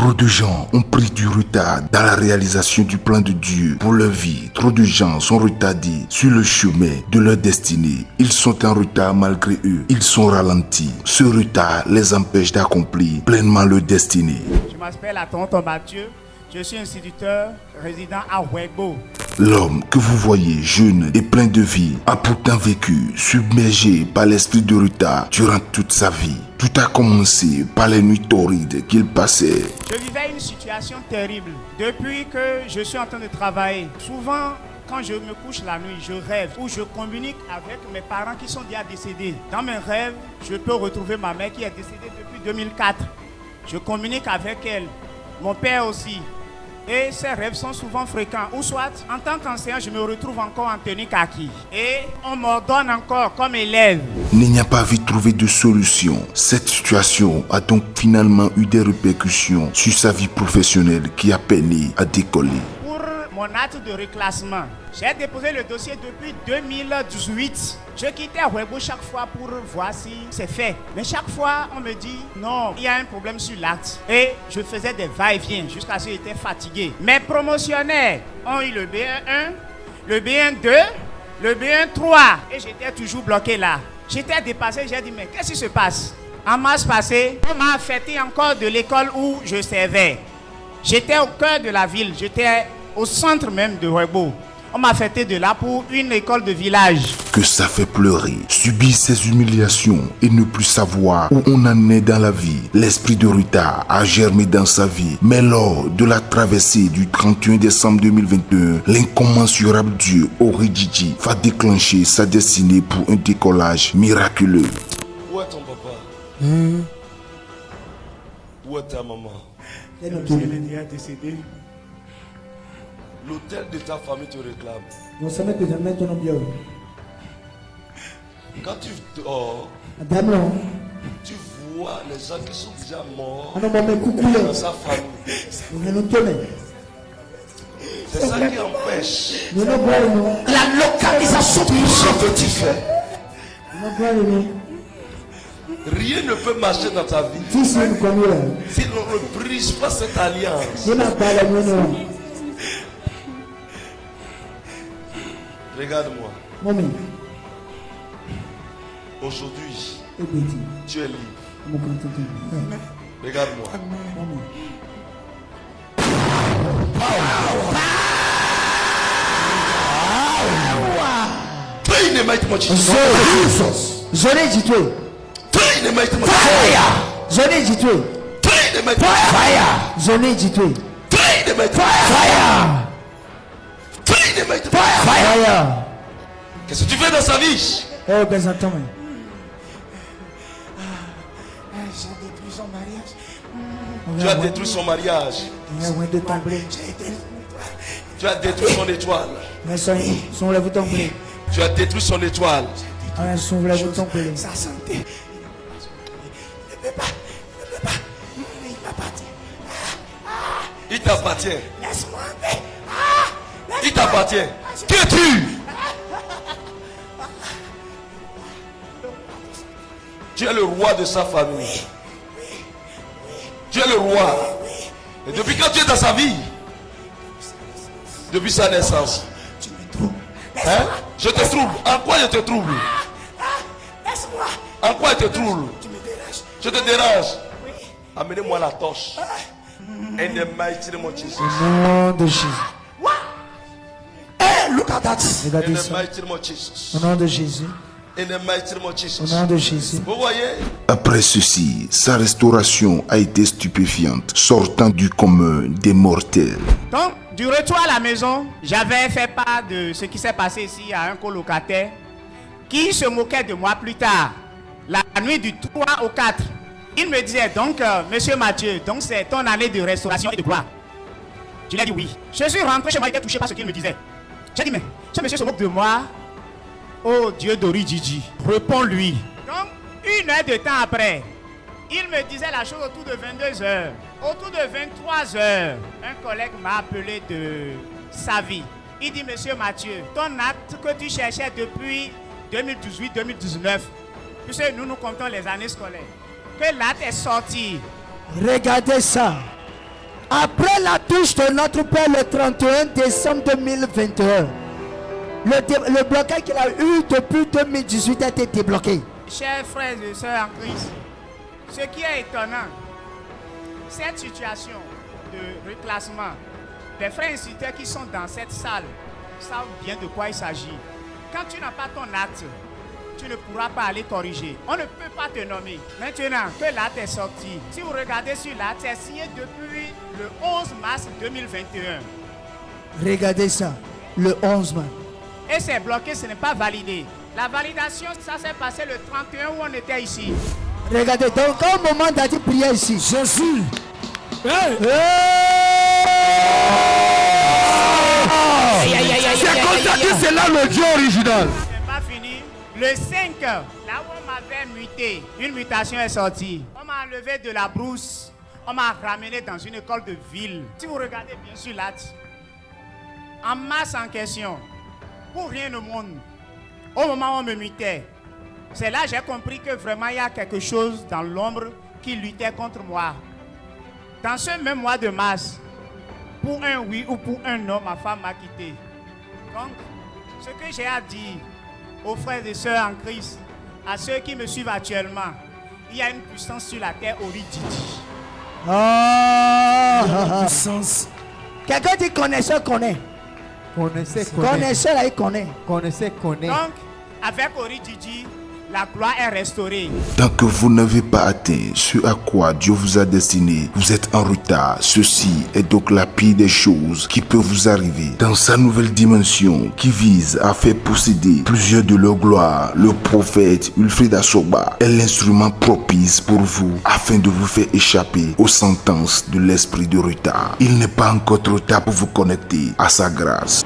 Trop de gens ont pris du retard dans la réalisation du plan de Dieu pour leur vie. Trop de gens sont retardés sur le chemin de leur destinée. Ils sont en retard malgré eux. Ils sont ralentis. Ce retard les empêche d'accomplir pleinement leur destinée. Je m'appelle Tonton Mathieu. Je suis instituteur résident à Ouégo. L'homme que vous voyez jeune et plein de vie a pourtant vécu submergé par l'esprit de retard durant toute sa vie. Tout a commencé par les nuits torrides qu'il passait. Je vivais une situation terrible depuis que je suis en train de travailler. Souvent, quand je me couche la nuit, je rêve ou je communique avec mes parents qui sont déjà décédés. Dans mes rêves, je peux retrouver ma mère qui est décédée depuis 2004. Je communique avec elle, mon père aussi. Et ces rêves sont souvent fréquents. Ou soit, en tant qu'enseignant, je me retrouve encore en tenue kaki. Et on m'ordonne encore comme élève. N'ayant pas vu trouver de solution, cette situation a donc finalement eu des répercussions sur sa vie professionnelle qui a peiné à décoller. Pour mon acte de reclassement, j'ai déposé le dossier depuis 2018. Je quittais Ouégo chaque fois pour voir si c'est fait. Mais chaque fois, on me dit non, il y a un problème sur l'acte. Et je faisais des va-et-vient jusqu'à ce que j'étais fatigué. Mes promotionnaires ont eu le B1, le B1-2, le B1-3. Et j'étais toujours bloqué là. J'étais dépassé, j'ai dit mais qu'est-ce qui se passe? En mars passé, on m'a affecté encore de l'école où je servais. J'étais au cœur de la ville, j'étais au centre même de Ouégo. On m'a affecté de là pour une école de village. Que ça fait pleurer, subir ces humiliations et ne plus savoir où on en est dans la vie. L'esprit de retard a germé dans sa vie. Mais lors de la traversée du 31 décembre 2021, l'incommensurable Dieu Oridjidji va déclencher sa destinée pour un décollage miraculeux. Où est ton papa? Où est ta maman? Elle est déjà décédée. L'hôtel de ta famille te réclame. Quand tu dors, tu vois les gens qui sont déjà morts dans sa famille. C'est ça qui empêche la localisation de ce que tu fais. Rien ne peut marcher dans ta vie si l'on ne brise pas cette alliance. Regarde-moi. Aujourd'hui, tu es libre. Regarde-moi. Pray in the mighty name of Jesus. Zonei jitwe. Pray in the mighty name of Fire. Zonei jitwe. Pray in the mighty name of Fire. Zonei jitwe. Pray in the mighty name of Fire. Pray in the mighty name of Fire. Qu'est-ce que tu fais dans sa vie? Oh, présentement. J'ai détruit son mariage. Tu as détruit son mariage. Tu as détruit son étoile. Tu as détruit son étoile. Sa santé. Il ne peut pas. Il m'appartient. Il t'appartient. Laisse-moi en paix. Il t'appartient. Qui es-tu? Tu es le roi de sa famille. Tu es le roi. Et depuis quand tu es dans sa vie? Depuis sa naissance. Tu me troubles. Hein? Je te trouble. En quoi je te trouble? Laisse-moi. En quoi je te trouble? Tu me déranges. Je te dérange. Oui. Amenez-moi la torche. In the mighty name of Jesus. Au nom de Jésus. Hey, look at that. In Regardez the ça. mighty name of Jesus. Au nom de Jésus. In the mighty name of Au Jesus. nom de Jésus. Vous voyez? Après ceci, sa restauration a été stupéfiante, sortant du commun des mortels. Donc, du retour à la maison, j'avais fait part de ce qui s'est passé ici à un colocataire qui se moquait de moi plus tard, la nuit du 3 au 4. Il me disait donc, monsieur Mathieu, donc c'est ton année de restauration et de gloire. Je lui ai dit oui. Je suis rentré chez moi, il était touché par ce qu'il me disait. J'ai dit, mais ce monsieur se moque de moi. Oh Dieu d'Oridjidji, réponds-lui. Donc, une heure de temps après, il me disait la chose autour de 22 heures. Autour de 23 heures, un collègue m'a appelé de sa vie. Il dit, monsieur Mathieu, ton acte que tu cherchais depuis 2018-2019, puisque nous comptons les années scolaires, que l'acte est sorti. Regardez ça. Après la touche de notre Père le 31 décembre 2021, le blocage qu'il a eu depuis 2018 a été débloqué. Chers frères et sœurs en Christ, ce qui est étonnant, cette situation de reclassement, les frères instituteurs qui sont dans cette salle savent bien de quoi il s'agit. Quand tu n'as pas ton acte, tu ne pourras pas aller corriger. On ne peut pas te nommer. Maintenant que l'acte est sorti, si vous regardez sur l'acte, c'est signé depuis le 11 mars 2021. Regardez ça, le 11 mars. Et c'est bloqué, ce n'est pas validé. La validation, ça s'est passé le 31 où on était ici. Regardez, donc au moment d'être prière ici, Jésus. Hey. C'est comme ça que c'est là le Dieu original. C'est pas fini. Le 5, là où on m'avait muté, une mutation est sortie. On m'a enlevé de la brousse. On m'a ramené dans une école de ville. Si vous regardez bien sûr l'acte, en masse en question, pour rien au monde, au moment où on me mutait, c'est là que j'ai compris que vraiment il y a quelque chose dans l'ombre qui luttait contre moi. Dans ce même mois de mars, pour un oui ou pour un non, ma femme m'a quitté. Donc, ce que j'ai à dire aux frères et sœurs en Christ, à ceux qui me suivent actuellement, il y a une puissance sur la terre, Orididi. puissance. Quelqu'un dit connaisseur connaît. Connaisseur là il connaît. Donc, avec Orididi, la gloire est restaurée. Tant que vous n'avez pas atteint ce à quoi Dieu vous a destiné, vous êtes en retard. Ceci est donc la pire des choses qui peut vous arriver. Dans sa nouvelle dimension qui vise à faire posséder plusieurs de leurs gloires, le prophète Wilfried Asoba est l'instrument propice pour vous afin de vous faire échapper aux sentences de l'esprit de retard. Il n'est pas encore trop tard pour vous connecter à sa grâce.